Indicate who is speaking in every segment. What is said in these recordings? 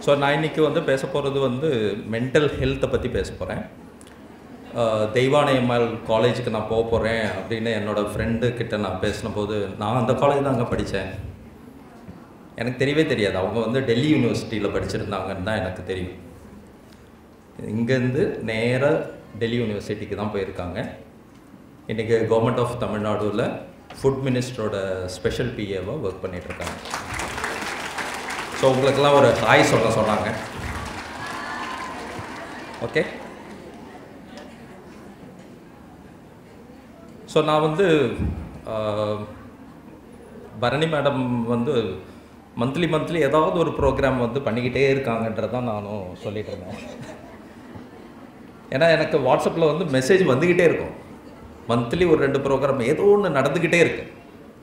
Speaker 1: So நான் இன்றைக்கி வந்து பேச போகிறது வந்து மென்டல் ஹெல்த்தை பற்றி பேச போகிறேன். தெய்வானையம்மாள் காலேஜுக்கு நான் போக போகிறேன் அப்படின்னு என்னோடய ஃப்ரெண்டு கிட்ட நான் பேசின போது, நான் அந்த காலேஜ் தான் அங்கே படித்தேன், எனக்கு தெரியவே தெரியாது. அவங்க வந்து டெல்லி யூனிவர்சிட்டியில் படிச்சிருந்தாங்கன்னு தான் எனக்கு தெரியும். இங்கேருந்து நேராக டெல்லி யூனிவர்சிட்டிக்கு தான் போயிருக்காங்க. இன்றைக்கி கவர்மெண்ட் ஆஃப் தமிழ்நாடுவில் ஃபுட் மினிஸ்டரோட ஸ்பெஷல் பிஏவாக ஒர்க் பண்ணிகிட்ருக்காங்க. ஸோ உங்களுக்கெல்லாம் ஒரு ஹாய் சொல்ல சொன்னாங்க. ஓகே, ஸோ நான் வந்து பரணி மேடம் வந்து மந்த்லி ஏதாவது ஒரு ப்ரோக்ராம் வந்து பண்ணிக்கிட்டே இருக்காங்கன்றதான் நானும் சொல்லிகிட்டு இருந்தேன். ஏன்னா எனக்கு வாட்ஸ்அப்பில் வந்து மெசேஜ் வந்துக்கிட்டே இருக்கும். மந்த்லி ஒரு 2 ப்ரோக்ராம் ஏதோ ஒன்று நடந்துக்கிட்டே இருக்குது.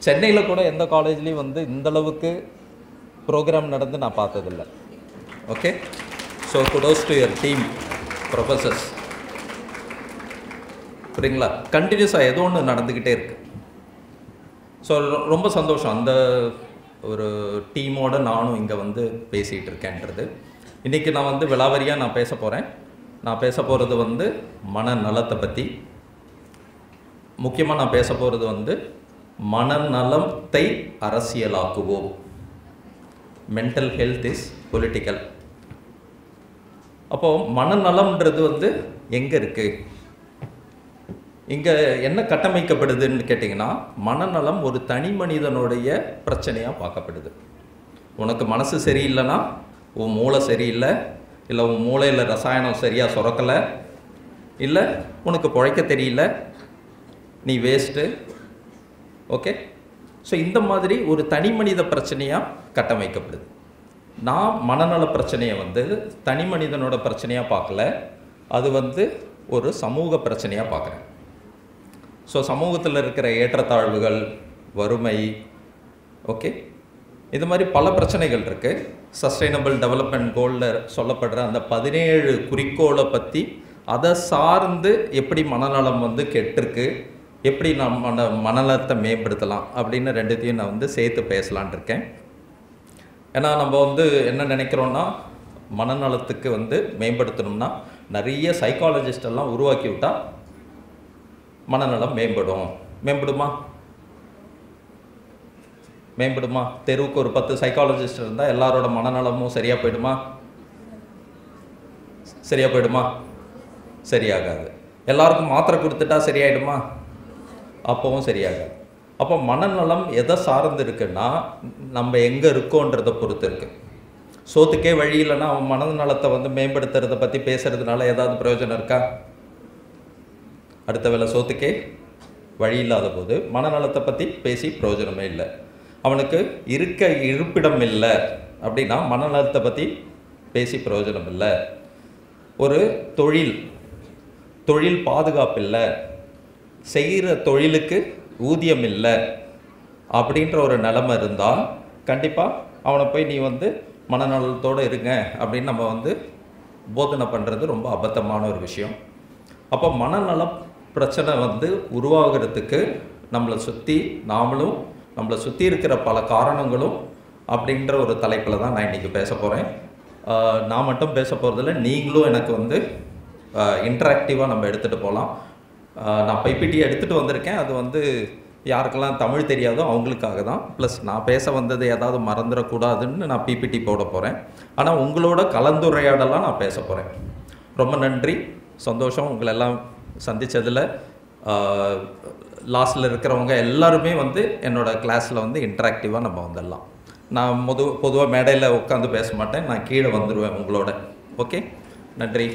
Speaker 1: சென்னையில் கூட எந்த காலேஜ்லேயும் வந்து இந்தளவுக்கு ப்ரோக்ராம் நடந்து நான் பார்த்ததில்லை. Okay, so kudos to your team professors. புரியுங்களா? கண்டினியூஸாக ஏதோ ஒன்று நடந்துக்கிட்டே இருக்குது. ஸோ ரொம்ப சந்தோஷம் அந்த ஒரு டீமோடு நானும் இங்கே வந்து பேசிகிட்டு இருக்கேன்றது. இன்றைக்கி நான் வந்து விலாவரியாக நான் பேச போகிறேன். நான் பேச போகிறது வந்து மனநலத்தை பற்றி. முக்கியமாக நான் பேச போகிறது வந்து மனநலத்தை அரசியலாக்குவோம். Mental health is political. அப்போது மனநலம்ன்றது வந்து எங்கே இருக்குது, இங்கே என்ன கட்டமைக்கப்படுதுன்னு கேட்டிங்கன்னா, மனநலம் ஒரு தனி மனிதனுடைய பிரச்சனையாக பார்க்கப்படுது. உனக்கு மனசு சரியில்லைன்னா உன் மூளை சரியில்லை, இல்லை உன் மூளையில் ரசாயனம் சரியாக சுரக்கலை, இல்லை உனக்கு பிழைக்க தெரியல, நீ வேஸ்ட்டு. ஓகே, ஸோ இந்த மாதிரி ஒரு தனி மனித பிரச்சனையாக கட்டமைக்கப்படுது. நான் மனநல பிரச்சனையை வந்து தனி மனிதனோட பிரச்சனையாக பார்க்கல, அது வந்து ஒரு சமூக பிரச்சனையாக பார்க்குறேன். ஸோ சமூகத்தில் இருக்கிற ஏற்றத்தாழ்வுகள், வறுமை, ஓகே, இது மாதிரி பல பிரச்சனைகள் இருக்குது. சஸ்டைனபிள் டெவலப்மெண்ட் கோலில் சொல்லப்படுற அந்த 17 குறிக்கோளை பற்றி, அதை சார்ந்து எப்படி மனநலம் வந்து கெட்டிருக்கு, எப்படி நம்ம மனநலத்தை மேம்படுத்தலாம் அப்படின்னு 2த்தையும் நான் வந்து சேர்த்து பேசலான் இருக்கேன். ஏன்னா நம்ம வந்து என்ன நினைக்கிறோன்னா, மனநலத்துக்கு வந்து மேம்படுத்தணும்னா நிறைய சைக்காலஜிஸ்டெல்லாம் உருவாக்கி விட்டால் மனநலம் மேம்படுமா? தெருவுக்கு ஒரு 10 சைக்காலஜிஸ்ட் இருந்தால் எல்லாரோட மனநலமும் சரியாக போயிடுமா? சரியாகாது. எல்லாருக்கும் மாத்திரை கொடுத்துட்டா சரியாயிடுமா? அப்போவும் சரியாகாது. அப்போ மனநலம் எதை சார்ந்து இருக்குன்னா, நம்ம எங்கே இருக்கோன்றதை பொறுத்து இருக்குது. சோத்துக்கே வழி இல்லைன்னா அவன் மனநலத்தை வந்து மேம்படுத்துறதை பற்றி பேசுகிறதுனால ஏதாவது பிரயோஜனம் இருக்கா? அடுத்த வேளை சோத்துக்கே வழி இல்லாத போது மனநலத்தை பற்றி பேசி பிரயோஜனமே இல்லை. அவனுக்கு இருப்பிடம் இல்லை அப்படின்னா மனநலத்தை பற்றி பேசி பிரயோஜனம் இல்லை. ஒரு தொழில் பாதுகாப்பு இல்லை, செய்கிற தொழிலுக்கு ஊதியம் இல்லை அப்படின்ற ஒரு நிலைமை இருந்தால் கண்டிப்பாக அவனை போய் நீ வந்து மனநலத்தோடு இருங்க அப்படின்னு நம்ம வந்து போதனை பண்ணுறது ரொம்ப அபத்தமான ஒரு விஷயம். அப்போ மனநல பிரச்சனை வந்து உருவாகிறதுக்கு நம்மளை சுற்றி இருக்கிற பல காரணங்களும் அப்படின்ற ஒரு தலைப்பில் தான் நான் இன்றைக்கி பேச போகிறேன். நான் மட்டும் பேச போகிறதில்ல, நீங்களும் எனக்கு வந்து இன்ட்ராக்டிவாக நம்ம எடுத்துகிட்டு போகலாம். நான் பிபிடி எடுத்துகிட்டு வந்திருக்கேன். அது வந்து யாருக்கெல்லாம் தமிழ் தெரியாதோ அவங்களுக்காக தான். ப்ளஸ் நான் பேச வந்தது ஏதாவது மறந்துடக்கூடாதுன்னு நான் பிபிடி போட போகிறேன். ஆனால் உங்களோட கலந்துரையாடலாம் நான் பேச போகிறேன். ரொம்ப நன்றி, சந்தோஷம் உங்களெல்லாம் சந்தித்ததில். லாஸ்ட்டில் இருக்கிறவங்க எல்லாருமே வந்து என்னோடய கிளாஸில் வந்து இன்ட்ராக்டிவாக நம்ம வந்துடலாம். நான் பொதுவாக மேடையில் உட்காந்து பேச மாட்டேன், நான் கீழே வந்துடுவேன் உங்களோட. ஓகே, நன்றி.